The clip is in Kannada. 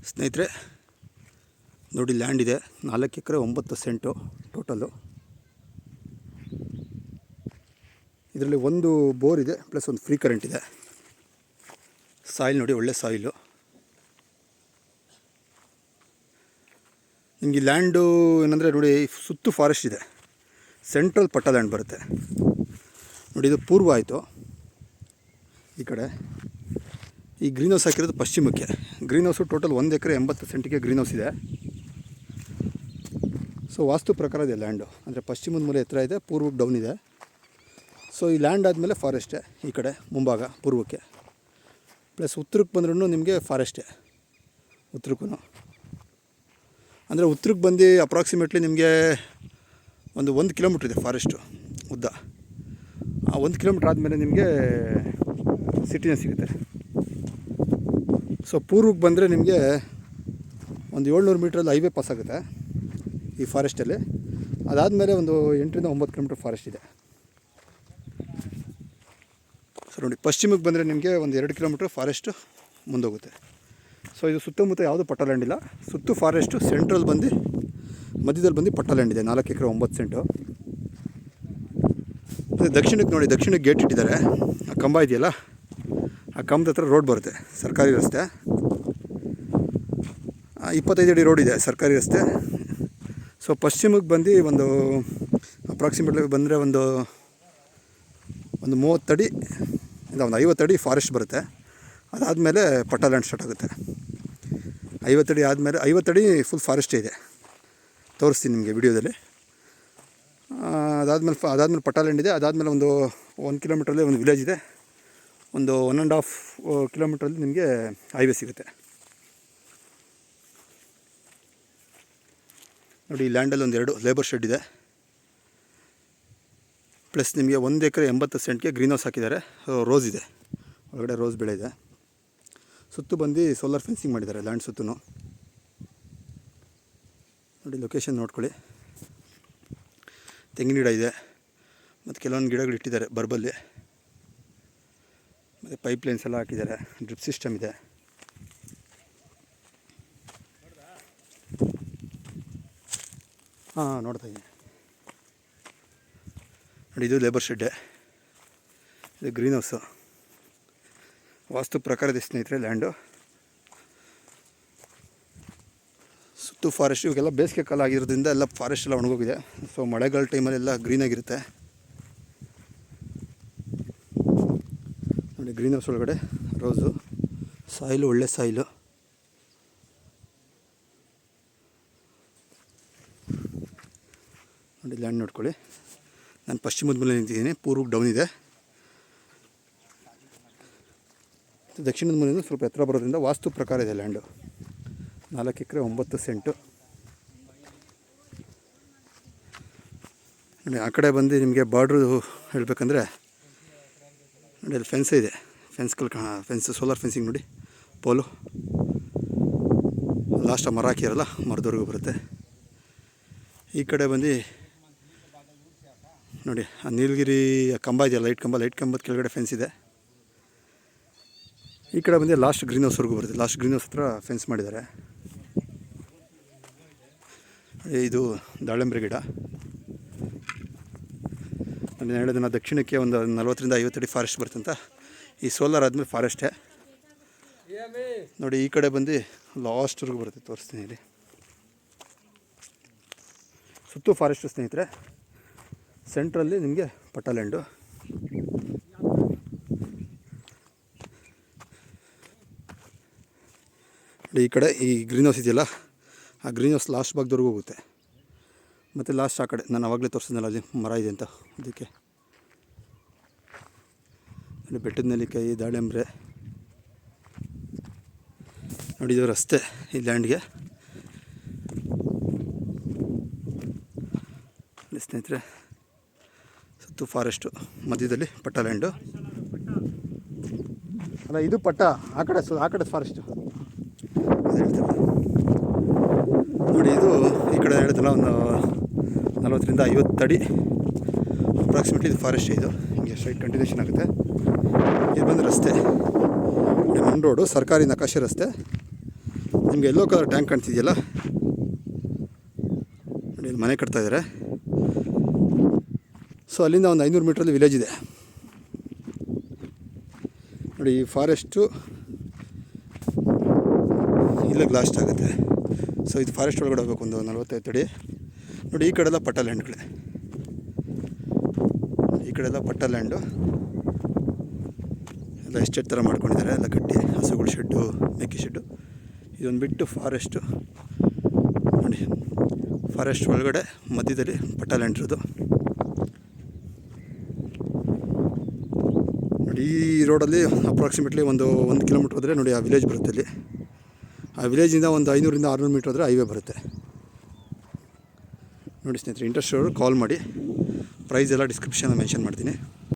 ಸ್ನೇಹಿತರೆ ನೋಡಿ, ಲ್ಯಾಂಡ್ ಇದೆ 4 ಎಕರೆ 9 ಸೆಂಟು ಟೋಟಲ್ಲು. ಇದರಲ್ಲಿ ಒಂದು ಬೋರ್ ಇದೆ, ಪ್ಲಸ್ ಒಂದು ಫ್ರೀ ಕರೆಂಟ್ ಇದೆ. ಸಾಯಿಲ್ ನೋಡಿ, ಒಳ್ಳೆ ಸಾಯಿಲು. ನಿಮಗೆ ಲ್ಯಾಂಡು ಏನಂದರೆ ನೋಡಿ, ಸುತ್ತು ಫಾರೆಸ್ಟ್ ಇದೆ. ಸೆಂಟ್ರಲ್ ಪಟ್ಟ ಲ್ಯಾಂಡ್ ಬರುತ್ತೆ ನೋಡಿ. ಇದು ಪೂರ್ವ ಆಯಿತು. ಈ ಕಡೆ ಈ ಗ್ರೀನ್ ಹೌಸ್ ಹಾಕಿರೋದು ಪಶ್ಚಿಮಕ್ಕೆ. ಗ್ರೀನ್ ಹೌಸು ಟೋಟಲ್ 1 ಎಕರೆ 80 ಸೆಂಟಿಗೆ ಗ್ರೀನ್ ಹೌಸ್ ಇದೆ. ಸೊ ವಾಸ್ತು ಪ್ರಕಾರ ಇದೆ ಲ್ಯಾಂಡು. ಅಂದರೆ ಪಶ್ಚಿಮದ ಮೂಲೆ ಎತ್ತರ ಇದೆ, ಪೂರ್ವಕ್ಕೆ ಡೌನ್ ಇದೆ. ಸೊ ಈ ಲ್ಯಾಂಡ್ ಆದಮೇಲೆ ಫಾರೆಸ್ಟೇ ಈ ಕಡೆ ಮುಂಭಾಗ ಪೂರ್ವಕ್ಕೆ. ಪ್ಲಸ್ ಉತ್ತರಕ್ಕೆ ಬಂದ್ರೂ ನಿಮಗೆ ಫಾರೆಸ್ಟೇ ಉತ್ತರಕ್ಕೂ. ಅಂದರೆ ಉತ್ತರಕ್ಕೆ ಬಂದು ಅಪ್ರಾಕ್ಸಿಮೇಟ್ಲಿ ನಿಮಗೆ ಒಂದು 1 ಕಿಲೋಮೀಟ್ರ್ ಇದೆ ಫಾರೆಸ್ಟು ಉದ್ದ. ಆ 1 ಕಿಲೋಮೀಟ್ರ್ ಆದಮೇಲೆ ನಿಮಗೆ ಸಿಟಿನೇ ಸಿಗುತ್ತೆ. ಸೊ ಪೂರ್ವಕ್ಕೆ ಬಂದರೆ ನಿಮಗೆ ಒಂದು 700 ಮೀಟ್ರಲ್ಲಿ ಹೈವೇ ಪಾಸ್ ಆಗುತ್ತೆ ಈ ಫಾರೆಸ್ಟಲ್ಲಿ. ಅದಾದಮೇಲೆ ಒಂದು 8 ರಿಂದ 9 ಕಿಲೋಮೀಟ್ರ್ ಫಾರೆಸ್ಟ್ ಇದೆ. ಸೊ ನೋಡಿ, ಪಶ್ಚಿಮಕ್ಕೆ ಬಂದರೆ ನಿಮಗೆ ಒಂದು 2 ಕಿಲೋಮೀಟ್ರ್ ಫಾರೆಸ್ಟು ಮುಂದೋಗುತ್ತೆ. ಸೊ ಇದು ಸುತ್ತಮುತ್ತ ಯಾವುದು ಪಟ್ಟ ಲ್ಯಾಂಡ್ ಇಲ್ಲ, ಸುತ್ತು ಫಾರೆಸ್ಟು. ಸೆಂಟ್ರಲ್ ಬಂದು ಮಧ್ಯದಲ್ಲಿ ಬಂದು ಪಟ್ಟ ಲ್ಯಾಂಡ್ ಇದೆ 4 ಎಕರೆ 9 ಸೆಂಟು. ಮತ್ತು ದಕ್ಷಿಣಕ್ಕೆ ನೋಡಿ, ದಕ್ಷಿಣಕ್ಕೆ ಗೇಟ್ ಇಟ್ಟಿದ್ದಾರೆ. ಆ ಕಂಬ ಇದೆಯಲ್ಲ, ಆ ಕಂಬದ ಹತ್ರ ರೋಡ್ ಬರುತ್ತೆ, ಸರ್ಕಾರಿ ರಸ್ತೆ. 25 ಅಡಿ ರೋಡ್ ಇದೆ, ಸರ್ಕಾರಿ ರಸ್ತೆ. ಸೊ ಪಶ್ಚಿಮಕ್ಕೆ ಬಂದು ಒಂದು ಅಪ್ರಾಕ್ಸಿಮೇಟ್ಲಿ ಬಂದರೆ ಒಂದು 30 ಅಡಿ ಇಲ್ಲ ಒಂದು 50 ಅಡಿ ಫಾರೆಸ್ಟ್ ಬರುತ್ತೆ. ಅದಾದಮೇಲೆ ಪಟ್ಟ ಲ್ಯಾಂಡ್ ಸ್ಟಾರ್ಟ್ ಆಗುತ್ತೆ. 50 ಅಡಿ ಆದಮೇಲೆ 50 ಅಡಿ ಫುಲ್ ಫಾರೆಸ್ಟೇ ಇದೆ, ತೋರಿಸ್ತೀನಿ ನಿಮಗೆ ವಿಡಿಯೋದಲ್ಲಿ. ಅದಾದಮೇಲೆ ಪಟ್ಟ ಲ್ಯಾಂಡ್ ಇದೆ. ಅದಾದಮೇಲೆ ಒಂದು 1 ಕಿಲೋಮೀಟ್ರಲ್ಲಿ ಒಂದು ವಿಲೇಜ್ ಇದೆ. ಒಂದು 1.5 ಕಿಲೋಮೀಟ್ರಲ್ಲಿ ನಿಮಗೆ ಹೈವೇ ಸಿಗುತ್ತೆ ನೋಡಿ. ಈ ಲ್ಯಾಂಡಲ್ಲಿ ಒಂದು 2 ಲೇಬರ್ ಶೆಡ್ ಇದೆ. ಪ್ಲಸ್ ನಿಮಗೆ 1 ಎಕರೆ 80 ಸೆಂಟ್ಗೆ ಗ್ರೀನ್ ಹೌಸ್ ಹಾಕಿದ್ದಾರೆ. ರೋಸ್ ಇದೆ, ಒಳಗಡೆ ರೋಸ್ ಬೆಳೆ ಇದೆ. ಸುತ್ತು ಬಂದು ಸೋಲಾರ್ ಫೆನ್ಸಿಂಗ್ ಮಾಡಿದ್ದಾರೆ ಲ್ಯಾಂಡ್ ಸುತ್ತೂ ನೋಡಿ. ಲೊಕೇಶನ್ ನೋಡ್ಕೊಳ್ಳಿ. ತೆಂಗಿನ ಗಿಡ ಇದೆ, ಮತ್ತು ಕೆಲವೊಂದು ಗಿಡಗಳು ಇಟ್ಟಿದ್ದಾರೆ ಬರ್ಬಲ್ಲಿ. ಮತ್ತು ಪೈಪ್ಲೈನ್ಸ್ ಎಲ್ಲ ಹಾಕಿದ್ದಾರೆ, ಡ್ರಿಪ್ ಸಿಸ್ಟಮ್ ಇದೆ. ನೋಡ್ತಾ ಇದ್ದೀನಿ ನೋಡಿ. ಇದು ಲೇಬರ್ ಶೆಡ್ಡೆ, ಇದು ಗ್ರೀನ್ ಹೌಸು. ವಾಸ್ತು ಪ್ರಕಾರದ ಸ್ನೇಹಿತರೆ ಲ್ಯಾಂಡು. ಸುತ್ತು ಫಾರೆಸ್ಟ್. ಇವಾಗೆಲ್ಲ ಬೇಸಿಗೆ ಕಾಲ ಆಗಿರೋದ್ರಿಂದ ಎಲ್ಲ ಫಾರೆಸ್ಟ್ ಎಲ್ಲ ಒಣಗೋಗಿದೆ. ಸೊ ಮಳೆಗಾಲ ಟೈಮಲ್ಲೆಲ್ಲ ಗ್ರೀನಾಗಿರುತ್ತೆ ನೋಡಿ. ಗ್ರೀನ್ ಹೌಸ್ ಒಳಗಡೆ ರೋಸು, ಸಾಯಿಲು ಒಳ್ಳೆ ಸಾಯಿಲು. ನೋಡಿ ಲ್ಯಾಂಡ್ ನೋಡ್ಕೊಳ್ಳಿ. ನಾನು ಪಶ್ಚಿಮದ ಮೇಲೆ ನಿಂತಿದ್ದೀನಿ, ಪೂರ್ವಕ್ಕೆ ಡೌನ್ ಇದೆ. ದಕ್ಷಿಣದ ಮೂಲೆಯಿಂದ ಸ್ವಲ್ಪ ಎತ್ತರ ಬರೋದ್ರಿಂದ ವಾಸ್ತು ಪ್ರಕಾರ ಇದೆ ಲ್ಯಾಂಡು. 4 ಎಕರೆ 9 ಸೆಂಟು ನೋಡಿ. ಆ ಕಡೆ ಬಂದು ನಿಮಗೆ ಬಾರ್ಡ್ರು ಹೇಳಬೇಕಂದ್ರೆ ನೋಡಿ, ಅಲ್ಲಿ ಫೆನ್ಸ್ ಇದೆ. ಫೆನ್ಸ್ ಸೋಲಾರ್ ಫೆನ್ಸಿಂಗ್ ನೋಡಿ, ಪೋಲು ಲಾಸ್ಟ್ ಮರ ಹಾಕಿರಲ್ಲ, ಮರದವರೆಗೂ ಬರುತ್ತೆ. ಈ ಕಡೆ ಬಂದು ನೋಡಿ, ಆ ನೀಲಗಿರಿ ಕಂಬ ಇದೆಯಲ್ಲ, ಲೈಟ್ ಕಂಬದ ಕೆಳಗಡೆ ಫೆನ್ಸ್ ಇದೆ. ಈ ಕಡೆ ಬಂದು ಲಾಸ್ಟ್ ಗ್ರೀನ್ ಹೌಸ್ವರೆಗೂ ಬರುತ್ತೆ. ಲಾಸ್ಟ್ ಗ್ರೀನ್ ಹೌಸ್ ಹತ್ರ ಫೆನ್ಸ್ ಮಾಡಿದ್ದಾರೆ. ಇದು ದಾಳಿಂಬೆ ಗಿಡ. ನಾನು ಹೇಳಿದ ದಕ್ಷಿಣಕ್ಕೆ ಒಂದು 40 ರಿಂದ 50 ಅಡಿ ಫಾರೆಸ್ಟ್ ಬರುತ್ತಂತ. ಈ ಸೋಲಾರ್ ಆದಮೇಲೆ ಫಾರೆಸ್ಟೇ ನೋಡಿ. ಈ ಕಡೆ ಬಂದು ಲಾಸ್ಟ್ವರೆಗೂ ಬರುತ್ತೆ, ತೋರಿಸ್ತೀನಿ ಇಲ್ಲಿ. ಸುತ್ತು ಫಾರೆಸ್ಟು ಸ್ನೇಹಿತರೆ. ಸೆಂಟ್ರಲ್ಲಿ ನಿಮಗೆ ಪಟ್ಟ ಲ್ಯಾಂಡು. ಈ ಕಡೆ ಈ ಗ್ರೀನ್ ಹೌಸ್ ಇದೆಯಲ್ಲ, ಆ ಗ್ರೀನ್ ಹೌಸ್ ಲಾಸ್ಟ್ ಭಾಗದವರೆಗೂ ಹೋಗುತ್ತೆ. ಮತ್ತು ಲಾಸ್ಟ್ ಆ ಕಡೆ ನಾನು ಆವಾಗಲೇ ತೋರಿಸಿದ್ನಲ್ಲ, ಅಲ್ಲಿ ಮರ ಇದೆ ಅಂತ, ಅದಕ್ಕೆ ನೋಡಿ. ಬೆಟ್ಟದ ನೆಲ್ಲಿಕಾಯಿ, ದಾಳಿಂಬ್ರೆ ನೋಡಿ. ಇದು ರಸ್ತೆ ಈ ಲ್ಯಾಂಡ್ಗೆ ಸ್ನೇಹಿತರೆ. ಸುತ್ತು ಫಾರೆಸ್ಟು, ಮಧ್ಯದಲ್ಲಿ ಪಟ್ಟ ಲ್ಯಾಂಡು. ಅಲ್ಲ, ಇದು ಪಟ್ಟ, ಆ ಕಡೆ ಫಾರೆಸ್ಟು ಹೇಳ್ತಾರೆ ನೋಡಿ. ಇದು ಈ ಕಡೆ ಹೇಳ್ತಲ್ಲ, ಒಂದು 40 ರಿಂದ 50 ಅಡಿ ಅಪ್ರಾಕ್ಸಿಮೇಟ್ಲಿ ಇದು ಫಾರೆಸ್ಟ್. ಇದು ಹಿಂಗೆ ಸ್ಟ್ರೈಟ್ ಕಂಟಿನ್ಯೂಷನ್ ಆಗುತ್ತೆ. ಇದು ಬಂದು ರಸ್ತೆ, ಮಣ್ ರೋಡು, ಸರ್ಕಾರಿ ನಕಾಶೆ ರಸ್ತೆ. ನಿಮಗೆ ಯೆಲ್ಲೋ ಕಲರ್ ಟ್ಯಾಂಕ್ ಕಾಣ್ತಿದೆಯಲ್ಲ ನೋಡಿ, ಇಲ್ಲಿ ಮನೆ ಕಟ್ತಾಯಿದ್ದಾರೆ. ಸೊ ಅಲ್ಲಿಂದ ಒಂದು 500 ಮೀಟ್ರಲ್ಲಿ ವಿಲೇಜ್ ಇದೆ ನೋಡಿ. ಈ ಫಾರೆಸ್ಟು ಇಲ್ಲಿಗೆ ಲಾಸ್ಟ್ ಆಗುತ್ತೆ. ಸೊ ಇದು ಫಾರೆಸ್ಟ್ ಒಳಗಡೆ ಹೋಗ್ಬೇಕು ಒಂದು 45 ಅಡಿ ನೋಡಿ. ಈ ಕಡೆ ಎಲ್ಲ ಪಟ್ಟ ಲ್ಯಾಂಡ್ಗಳೇ, ಈ ಕಡೆ ಎಲ್ಲ ಪಟ್ಟ ಲ್ಯಾಂಡು ಎಲ್ಲ ಎಸ್ಟೇಟ್ ಥರ ಮಾಡ್ಕೊಂಡಿದ್ದಾರೆ, ಎಲ್ಲ ಕಟ್ಟಿ ಹಸುಗಳ ಶೆಡ್ಡು, ಮೇಕೆ ಶೆಡ್ಡು. ಇದೊಂದು ಬಿಟ್ಟು ಫಾರೆಸ್ಟು ನೋಡಿ. ಫಾರೆಸ್ಟ್ ಒಳಗಡೆ ಮಧ್ಯದಲ್ಲಿ ಪಟ್ಟ ಲ್ಯಾಂಡ್ ಇರೋದು ನೋಡಿ. ಈ ರೋಡಲ್ಲಿ ಅಪ್ರಾಕ್ಸಿಮೇಟ್ಲಿ ಒಂದು ಕಿಲೋಮೀಟ್ರ್ ಹೋದರೆ ನೋಡಿ ಆ ವಿಲೇಜ್ ಬರುತ್ತೆ. ಅಲ್ಲಿ ಆ ವಿಲೇಜಿಂದ ಒಂದು 500ರಿಂದ 600 ಮೀಟ್ರ್ ಹೋದರೆ ಹೈವೇ ಬರುತ್ತೆ ನೋಡಿ. ಸ್ನೇಹಿತರೆ, ಇಂಟ್ರೆಸ್ಟ್ ಇರೋರು ಕಾಲ್ ಮಾಡಿ. ಪ್ರೈಸ್ ಎಲ್ಲ ಡಿಸ್ಕ್ರಿಪ್ಷನಲ್ಲಿ ಮೆನ್ಷನ್ ಮಾಡ್ತೀನಿ.